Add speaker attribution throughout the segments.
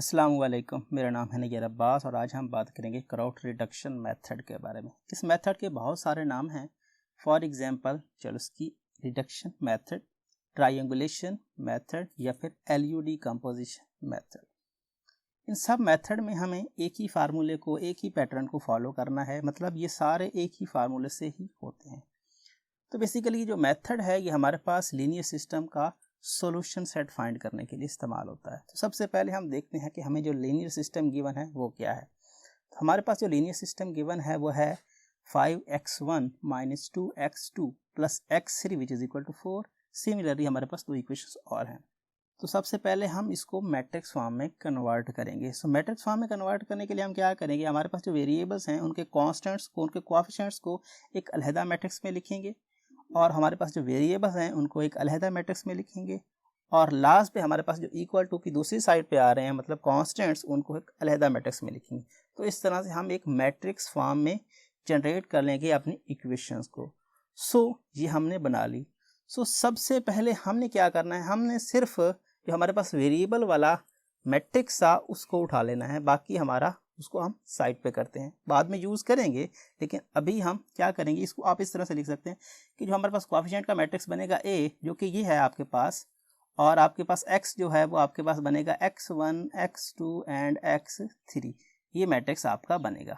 Speaker 1: अस्सलाम वालेकुम, मेरा नाम है नैयर अब्बास और आज हम बात करेंगे क्राउड रिडक्शन मेथड के बारे में। इस मेथड के बहुत सारे नाम हैं। For example Chomsky reduction method, triangulation method या फिर एलयूडी कंपोजिशन मेथड। इन सब मेथड में हमें एक ही फार्मूले को, एक ही पैटर्न को फॉलो करना है, मतलब ये सारे एक ही फार्मूले से ही होते हैं। तो बेसिकली जो मेथड है ये हमारे पास लीनियर सिस्टम का सॉल्यूशन सेट फाइंड करने के लिए इस्तेमाल होता है। तो सबसे पहले हम देखते हैं कि हमें जो लीनियर सिस्टम गिवन है वो क्या है। तो हमारे पास जो लीनियर सिस्टम गिवन है वो है 5x1 - 2x2 + x3 which is equal to 4। Similarly हमारे पास दो इक्वेशंस और हैं। तो सबसे पहले हम इसको मैट्रिक्स फॉर्म में कन्वर्ट करेंगे। सो मैट्रिक्स फॉर्म में कन्वर्ट करने के लिए हम क्या करेंगे, हमारे पास जो वेरिएबल्स हैं उनके कॉन्स्टेंट्स को, उनके कोएफिशिएंट्स को एक अलहदा मैट्रिक्स में लिखेंगे और हमारे पास जो वेरिएबल्स हैं उनको एक अलहदा मैट्रिक्स में लिखेंगे और लास्ट पे हमारे पास जो इक्वल टू की दूसरी साइड पे आ रहे हैं मतलब कांस्टेंट्स, उनको एक अलहदा मैट्रिक्स में लिखेंगे। तो इस तरह से हम एक मैट्रिक्स फॉर्म में जनरेट कर लेंगे अपनी इक्वेशंस को। ये हमने बना ली। सबसे पहले हमने क्या करना है, हमने सिर्फ जो हमारे पास वेरिएबल वाला मैट्रिक्स था उसको उठा लेना है, बाकी हमारा उसको हम साइड पे करते हैं, बाद में यूज़ करेंगे। लेकिन अभी हम क्या करेंगे, इसको आप इस तरह से लिख सकते हैं कि जो हमारे पास कोएफिशिएंट का मैट्रिक्स बनेगा A, जो कि ये है आपके पास, और आपके पास x जो है वो आपके पास बनेगा x1, x2 एंड x3। ये मैट्रिक्स आपका बनेगा।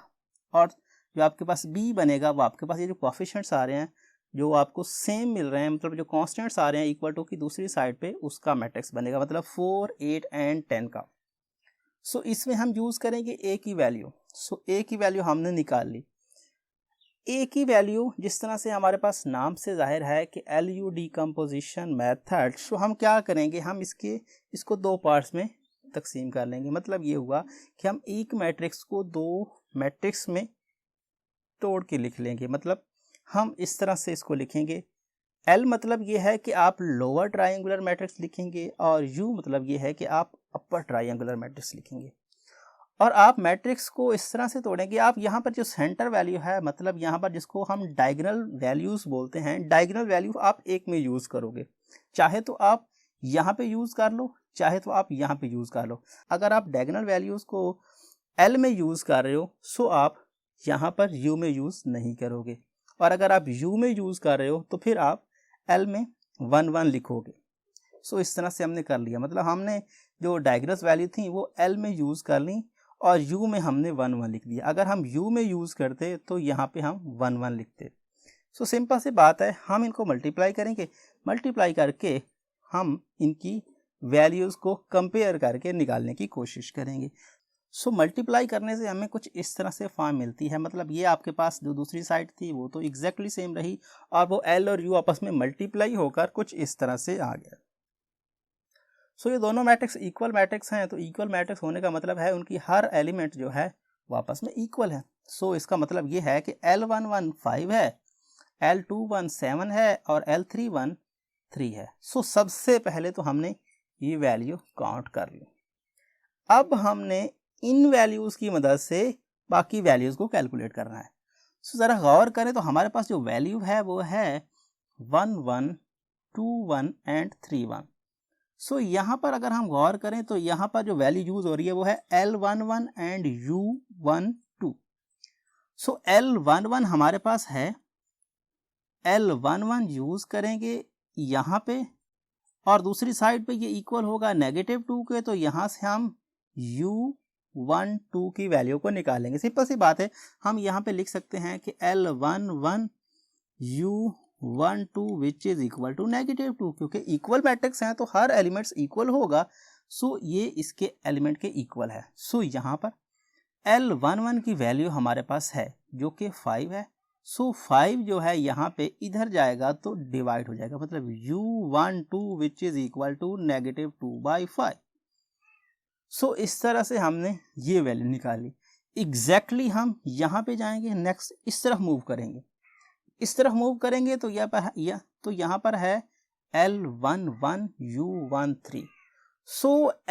Speaker 1: और जो आपके पास B बनेगा वो आपके पास ये जो कोएफिशिएंट्स आ रहे हैं जो आपको सेम मिल रहे हैं, मतलब जो कांस्टेंट्स आ रहे हैं इक्वल टू की दूसरी साइड पे, उसका मैट्रिक्स बनेगा, मतलब 4, 8 एंड 10 का। इसमें हम यूज़ करेंगे A की वैल्यू। A की वैल्यू हमने निकाल ली। A की वैल्यू जिस तरह से हमारे पास नाम से जाहिर है कि LU डिकम्पोजिशन मेथड, हम क्या करेंगे, हम इसको दो पार्ट्स में तकसीम कर लेंगे। मतलब ये हुआ कि हम एक मैट्रिक्स को दो मैट्रिक्स में तोड़ के लिख लेंगे। मतलब हम इस तरह से इसको लिखेंगे, L मतलब ये है कि आप लोअर ट्रायंगुलर मैट्रिक्स लिखेंगे और U मतलब ये है कि आप अपर ट्रायंगुलर मैट्रिक्स लिखेंगे। और आप मैट्रिक्स को इस तरह से तोड़ेंगे, आप यहाँ पर जो सेंटर वैल्यू है, मतलब यहाँ पर जिसको हम डायगोनल वैल्यूज़ बोलते हैं, डायगोनल वैल्यू आप एक में यूज़ करोगे। चाहे तो आप यहाँ पे यूज़ कर लो, चाहे तो आप यहाँ पे यूज़ कर लो। अगर आप डायगोनल वैल्यूज़ को L में यूज़ कर रहे हो आप यहाँ पर U में यूज़ नहीं करोगे, और अगर आप U में यूज़ कर रहे हो तो फिर आप L में 1 1 लिखोगे। इस तरह से हमने कर लिया, मतलब हमने जो डायगोनल वैल्यू थी वो L में यूज़ कर ली और U में हमने 1 1 लिख दिया। अगर हम U में यूज़ करते तो यहाँ पे हम 1 1 लिखते। सिंपल सी बात है, हम इनको मल्टीप्लाई करेंगे, मल्टीप्लाई करके हम इनकी वैल्यूज़ को कंपेयर करके निकालने की कोशिश करेंगे। मल्टीप्लाई करने से हमें कुछ इस तरह से फॉर्म मिलती है, मतलब ये आपके पास जो दूसरी साइड थी वो तो एग्जैक्टली सेम रही और वो L और U आपस में मल्टीप्लाई होकर कुछ इस तरह से आ गया। ये दोनों मैट्रिक्स इक्वल मैट्रिक्स हैं, तो इक्वल मैट्रिक्स होने का मतलब है उनकी हर एलिमेंट जो है वो आपस में इक्वल है। इसका मतलब ये है कि L11 5 है, L21 7 है और L31 3 है। सबसे पहले तो हमने ये वैल्यू काउंट कर ली। अब हमने इन वैल्यूज़ की मदद से बाकी वैल्यूज़ को कैलकुलेट करना है। ज़रा गौर करें तो हमारे पास जो वैल्यू है वो है 1 1 2 1 एंड 3 1। यहाँ पर अगर हम गौर करें तो यहाँ पर जो वैल्यू यूज़ हो रही है वो है L11 एंड U12। L11 हमारे पास है, L11 यूज़ करेंगे यहाँ पे और दूसरी साइड पे ये इक्वल होगा -2 के, तो यहाँ से हम U12 की वैल्यू को निकालेंगे। सिंपल सी बात है, हम यहाँ पे लिख सकते हैं कि L11 U12 which is equal to -2, क्योंकि इक्वल मैट्रिक्स हैं तो हर एलिमेंट्स इक्वल होगा। ये इसके एलिमेंट के इक्वल है। यहाँ पर L11 की वैल्यू हमारे पास है जो कि 5 है। 5 जो है यहाँ पे इधर जाएगा तो डिवाइड हो जाएगा, मतलब U12 which is equal to -2/5। इस तरह से हमने ये वैल्यू निकाली। एग्जैक्टली हम यहाँ पे जाएंगे, नेक्स्ट इस तरफ मूव करेंगे, इस तरफ मूव करेंगे तो यहाँ पर है L11 U13।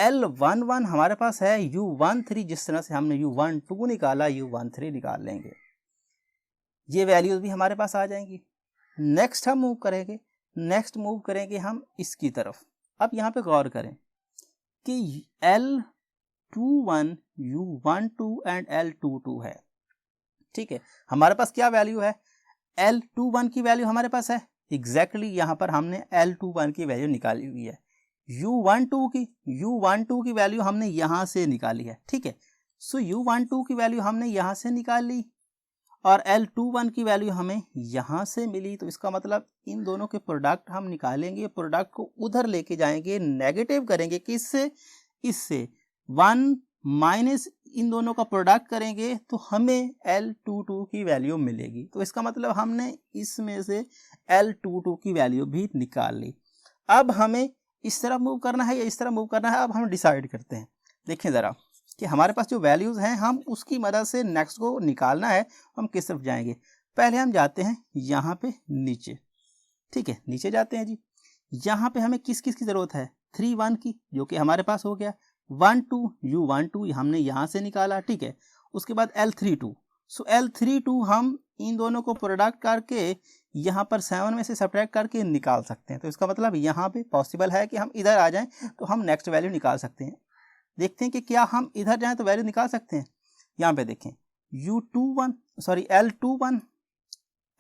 Speaker 1: L11 हमारे पास है, U13 जिस तरह से हमने U12 निकाला U13 निकाल लेंगे, ये वैल्यूज भी हमारे पास आ जाएंगी। नेक्स्ट हम मूव करेंगे हम इसकी तरफ। अब यहाँ पे गौर करें कि L21, U12 एंड L22 है। ठीक है, हमारे पास क्या वैल्यू है, L21 की वैल्यू हमारे पास है एग्जैक्टली यहाँ पर हमने L21 की वैल्यू निकाली हुई है। U12 की वैल्यू हमने यहाँ से निकाली है। ठीक है, सो U12 की वैल्यू हमने यहाँ से निकाली और L21 की वैल्यू हमें यहाँ से मिली। तो इसका मतलब इन दोनों के प्रोडक्ट हम निकालेंगे, प्रोडक्ट को उधर लेके जाएंगे, नेगेटिव करेंगे, किससे, इससे 1 माइनस इन दोनों का प्रोडक्ट करेंगे तो हमें L22 की वैल्यू मिलेगी। तो इसका मतलब हमने इसमें से L22 की वैल्यू भी निकाल ली। अब हमें इस तरफ मूव करना है या इस तरफ मूव करना है, अब हम डिसाइड करते हैं। देखें ज़रा कि हमारे पास जो वैल्यूज़ हैं हम उसकी मदद से नेक्स्ट को निकालना है, हम किस तरफ जाएंगे। पहले हम जाते हैं यहाँ पे नीचे। ठीक है, नीचे जाते हैं जी। यहाँ पे हमें किस किस की ज़रूरत है, 3 1 की, जो कि हमारे पास हो गया। 1 2 U12 हमने यहाँ से निकाला। ठीक है, उसके बाद L32, सो L32 हम इन दोनों को प्रोडक्ट करके यहाँ पर 7 में से सब्ट्रैक्ट करके निकाल सकते हैं। तो इसका मतलब यहाँ पे पॉसिबल है कि हम इधर आ जाएं तो हम नेक्स्ट वैल्यू निकाल सकते हैं। देखते हैं कि क्या हम इधर जाएं तो वैल्यू निकाल सकते हैं। यहाँ पे देखें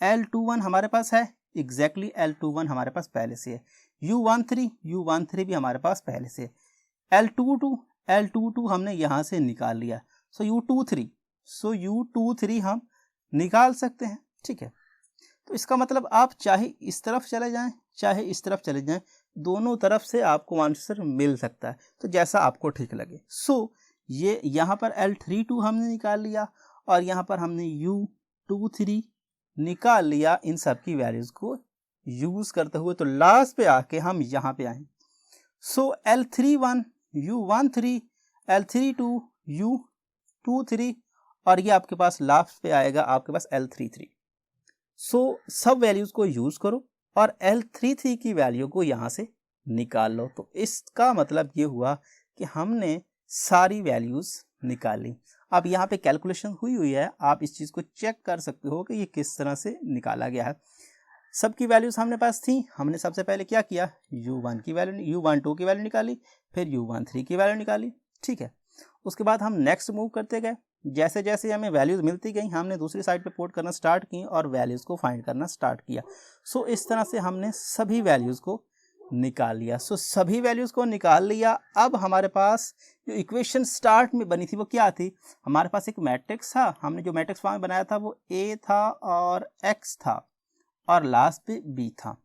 Speaker 1: L21 हमारे पास है एग्जैक्टली, L21 हमारे पास पहले से है। U13 भी हमारे पास पहले से है। L22 हमने यहाँ से निकाल लिया। सो U23 हम निकाल सकते हैं। ठीक है, तो इसका मतलब आप चाहे इस तरफ चले जाएं चाहे इस तरफ चले जाएं, दोनों तरफ से आपको आंसर मिल सकता है, तो जैसा आपको ठीक लगे। सो ये यहाँ पर L32 हमने निकाल लिया और यहाँ पर हमने U23 निकाल लिया। इन सब की वैल्यूज़ को यूज़ करते हुए तो लास्ट पे आके हम यहाँ पे आए। सो L31 U13, L32 U23 और ये आपके पास लास्ट पे आएगा आपके पास L33। सो सब वैल्यूज़ को यूज़ करो और L33 की वैल्यू को यहाँ से निकाल लो। तो इसका मतलब ये हुआ कि हमने सारी वैल्यूज़ निकाली। अब यहाँ पे कैलकुलेशन हुई है, आप इस चीज़ को चेक कर सकते हो कि ये किस तरह से निकाला गया है। सबकी वैल्यूज़ हमारे पास थी, हमने सबसे पहले क्या किया, U12 की वैल्यू निकाली, फिर U13 की वैल्यू निकाली। ठीक है, उसके बाद हम नेक्स्ट मूव करते गए। जैसे जैसे हमें वैल्यूज़ मिलती गई हमने दूसरी साइड पे पुट करना स्टार्ट की और वैल्यूज़ को फाइंड करना स्टार्ट किया। सो इस तरह से हमने सभी वैल्यूज़ को निकाल लिया। सो सभी वैल्यूज़ को निकाल लिया। अब हमारे पास जो इक्वेशन स्टार्ट में बनी थी वो क्या थी, हमारे पास एक मैट्रिक्स था। हमने जो मैट्रिक्स फॉर्म बनाया था वो A था और X था और लास्ट पे B था।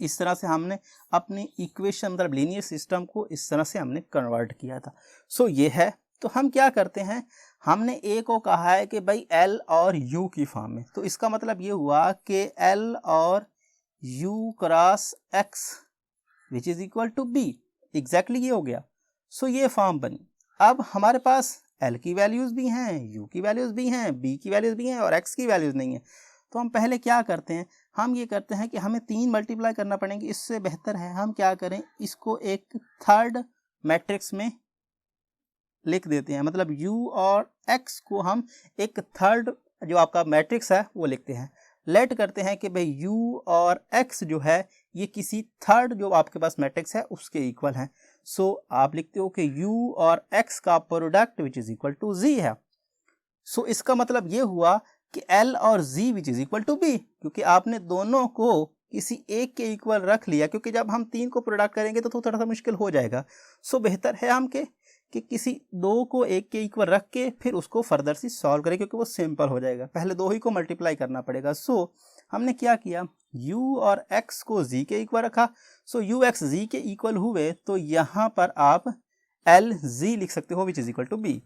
Speaker 1: इस तरह से हमने अपनी इक्वेशन मतलब लीनियर सिस्टम को इस तरह से हमने कन्वर्ट किया था। सो ये है। तो हम क्या करते हैं, हमने A को कहा है कि भाई L और U की फॉर्म में, तो इसका मतलब ये हुआ कि L और U cross X which is equal to B, exactly ये हो गया। सो ये फॉर्म बनी। अब हमारे पास L की वैल्यूज़ भी हैं, U की वैल्यूज़ भी हैं, B की वैल्यूज़ भी हैं और X की वैल्यूज़ नहीं है। तो हम पहले क्या करते हैं, हम ये करते हैं कि हमें 3 मल्टीप्लाई करना पड़ेंगे। इससे बेहतर है हम क्या करें, इसको एक थर्ड मैट्रिक्स में लिख देते हैं। मतलब U और X को हम एक थर्ड जो आपका मैट्रिक्स है वो लिखते हैं। लेट करते हैं कि भाई U और X जो है ये किसी थर्ड जो आपके पास मैट्रिक्स है उसके इक्वल है। सो आप लिखते हो कि U और X का product which is equal to Z है। सो इसका मतलब ये हुआ कि L और Z which is equal to B, क्योंकि आपने दोनों को किसी एक के इक्वल रख लिया, क्योंकि जब हम 3 को प्रोडक्ट करेंगे तो थोड़ा सा मुश्किल हो जाएगा। सो बेहतर है हम कि किसी 2 को एक के इक्वल रख के फिर उसको फर्दर से सॉल्व करें, क्योंकि वो सिंपल हो जाएगा। पहले 2 ही को मल्टीप्लाई करना पड़ेगा। सो हमने क्या किया, U और X को Z के इक्वल रखा। सो U X Z के इक्वल हुए तो यहाँ पर आप L Z लिख सकते हो which is equal to B।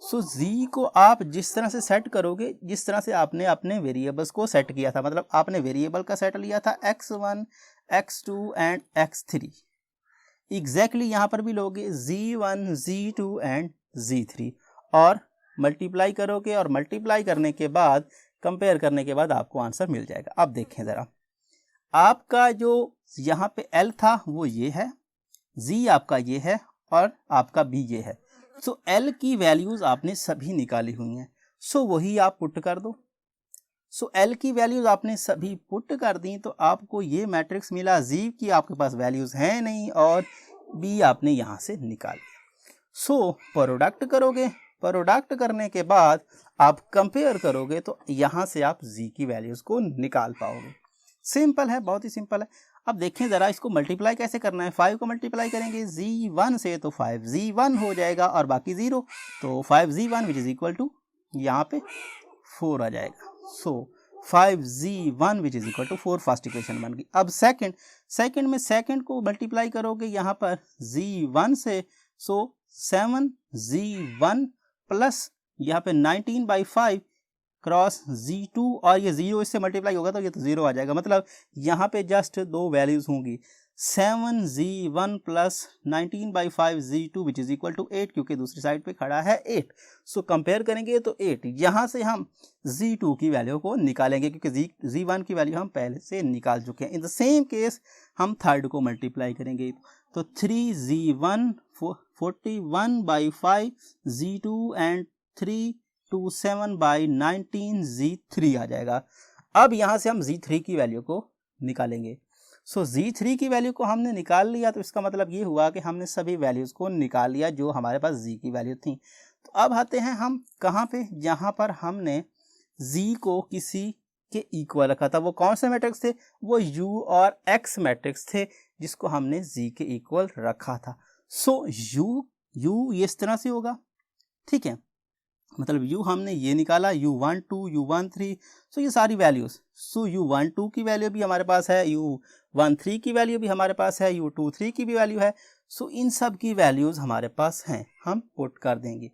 Speaker 1: So Z को आप जिस तरह से सेट करोगे, जिस तरह से आपने अपने वेरिएबल्स को सेट किया था, मतलब आपने वेरिएबल का सेट लिया था X1 X2 and X3, exactly यहाँ पर भी लोगे Z1 Z2 एंड Z3 और मल्टीप्लाई करोगे और मल्टीप्लाई करने के बाद कंपेयर करने के बाद आपको आंसर मिल जाएगा। अब देखें ज़रा, आपका जो यहाँ पे L था वो ये है, Z आपका ये है और आपका B ये है। सो L की वैल्यूज़ आपने सभी निकाली हुई हैं। सो वही आप पुट कर दो। सो एल की वैल्यूज आपने सभी पुट कर दी तो आपको ये मैट्रिक्स मिला। जी की आपके पास वैल्यूज हैं नहीं और बी आपने यहाँ से निकाल लिया। सो प्रोडक्ट करोगे, प्रोडक्ट करने के बाद आप कंपेयर करोगे तो यहाँ से आप जी की वैल्यूज को निकाल पाओगे। सिंपल है, बहुत ही सिंपल है। अब देखें ज़रा इसको मल्टीप्लाई कैसे करना है। 5 को मल्टीप्लाई करेंगे Z1 से तो 5Z1 हो जाएगा और बाकी 0 तो 5Z1 which is equal to यहाँ पे 4 आ जाएगा। So 5Z1 which is equal to 4 first equation बन गई। अब सेकंड में सेकंड को मल्टीप्लाई करोगे यहाँ पर Z1 से, सो 7Z1 प्लस यहाँ पे 19/5 क्रॉस Z2 और ये 0 इससे मल्टीप्लाई होगा तो ये तो 0 आ जाएगा। मतलब यहाँ पे जस्ट दो वैल्यूज होंगी 7Z1 plus 19/5 Z2 which is equal to 8 क्योंकि दूसरी साइड पे खड़ा है 8। सो कंपेयर करेंगे तो 8, यहाँ से हम Z2 की वैल्यू को निकालेंगे क्योंकि Z1 की वैल्यू हम पहले से निकाल चुके हैं। इन द सेम केस हम थर्ड को मल्टीप्लाई करेंगे तो 3Z1 41/5 Z2 एंड 327/19 Z3 आ जाएगा। अब यहाँ से हम Z3 की वैल्यू को निकालेंगे। सो Z3 की वैल्यू को हमने निकाल लिया तो इसका मतलब ये हुआ कि हमने सभी वैल्यूज़ को निकाल लिया जो हमारे पास Z की वैल्यू थी। तो अब आते हैं हम कहाँ पे, जहाँ पर हमने Z को किसी के इक्वल रखा था। वो कौन से मैट्रिक्स थे, वो U और X मैट्रिक्स थे जिसको हमने Z के इक्वल रखा था। सो U ये इस तरह से होगा, ठीक है, मतलब U हमने ये निकाला U12 U13, सो ये सारी वैल्यूज़। सो U12 की वैल्यू भी हमारे पास है, U13 की वैल्यू भी हमारे पास है, U23 की भी वैल्यू है। सो इन सब की वैल्यूज़ हमारे पास हैं, हम पुट कर देंगे।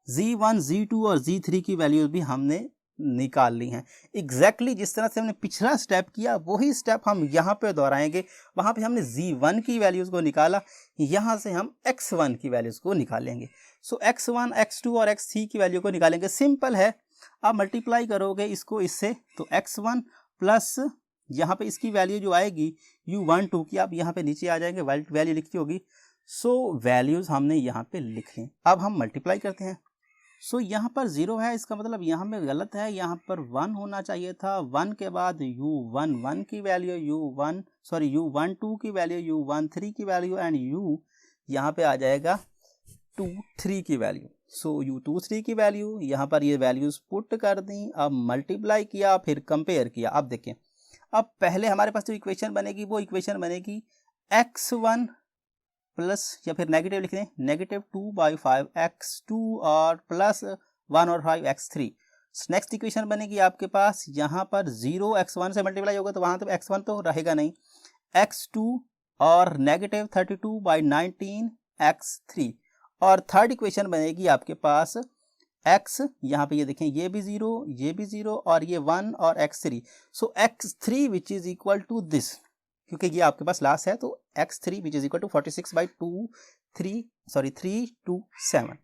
Speaker 1: Z1 Z2 और Z3 की वैल्यूज़ भी हमने निकाल ली हैं। एग्जैक्टली जिस तरह से हमने पिछला स्टेप किया वही स्टेप हम यहाँ पे दोहराएंगे। वहाँ पे हमने Z1 की वैल्यूज़ को निकाला, यहाँ से हम X1 की वैल्यूज़ को निकालेंगे। सो X1 X2 और X3 की वैल्यू को निकालेंगे। सिंपल है, आप मल्टीप्लाई करोगे इसको इससे तो X1 प्लस यहाँ पे इसकी वैल्यू जो आएगी U12 की, आप यहाँ पे नीचे आ जाएंगे, वैल्यू लिखी होगी। सो वैल्यूज़ हमने यहाँ पे लिख ली। अब हम मल्टीप्लाई करते हैं। सो यहाँ पर 0 है, इसका मतलब यहाँ में गलत है, यहाँ पर 1 होना चाहिए था। 1 के बाद U11 की वैल्यू, U12 की वैल्यू, U13 की वैल्यू एंड U यहाँ पे आ जाएगा 23 की वैल्यू। सो U23 की वैल्यू, यहाँ पर ये वैल्यूज़ पुट कर दी। अब मल्टीप्लाई किया, फिर कंपेयर किया। अब देखें, अब पहले हमारे पास जो इक्वेशन बनेगी वो इक्वेशन बनेगी X1 प्लस या फिर नेगेटिव लिख दें -2/5 X2 और प्लस 1 और 5 X3। नेक्स्ट इक्वेशन बनेगी आपके पास, यहाँ पर 0 X1 से मल्टीप्लाई होगा तो वहाँ तो X1 तो रहेगा नहीं, X2 और -32/19 X3। और थर्ड इक्वेशन बनेगी आपके पास X, यहाँ पे ये देखें ये भी 0, ये भी 0 और ये 1 और X3। So X3 which is equal to this, क्योंकि ये आपके पास लास्ट है तो X3 which is equal to 327।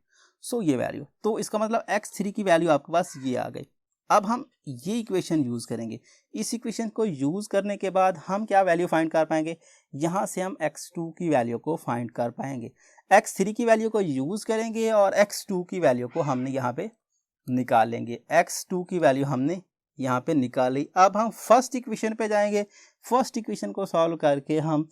Speaker 1: So ये वैल्यू, तो इसका मतलब X3 की वैल्यू आपके पास ये आ गई। अब हम ये इक्वेशन यूज़ करेंगे। इस इक्वेशन को यूज़ करने के बाद हम क्या वैल्यू फाइंड कर पाएंगे, यहाँ से हम X2 की वैल्यू को फाइंड कर पाएंगे। X3 की वैल्यू को यूज़ करेंगे और X2 की वैल्यू को हमने यहाँ पे निकाल लेंगे। X2 की वैल्यू हमने यहाँ पे निकाली। अब हम फर्स्ट इक्वेशन पे जाएंगे। फर्स्ट इक्वेशन को सॉल्व करके हम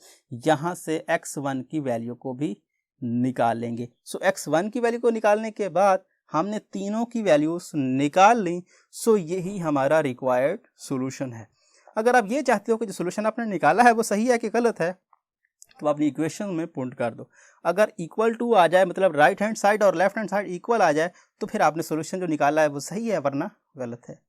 Speaker 1: यहाँ से X1 की वैल्यू को भी निकाल लेंगे। सो X1 की वैल्यू को निकालने के बाद हमने तीनों की वैल्यूज निकाल ली। सो यही हमारा रिक्वायर्ड सॉल्यूशन है। अगर आप ये चाहते हो कि जो सॉल्यूशन आपने निकाला है वो सही है कि गलत है तो अपनी इक्वेशन में पुट कर दो। अगर इक्वल टू आ जाए, मतलब राइट हैंड साइड और लेफ्ट हैंड साइड इक्वल आ जाए, तो फिर आपने सॉल्यूशन जो निकाला है वो सही है, वरना गलत है।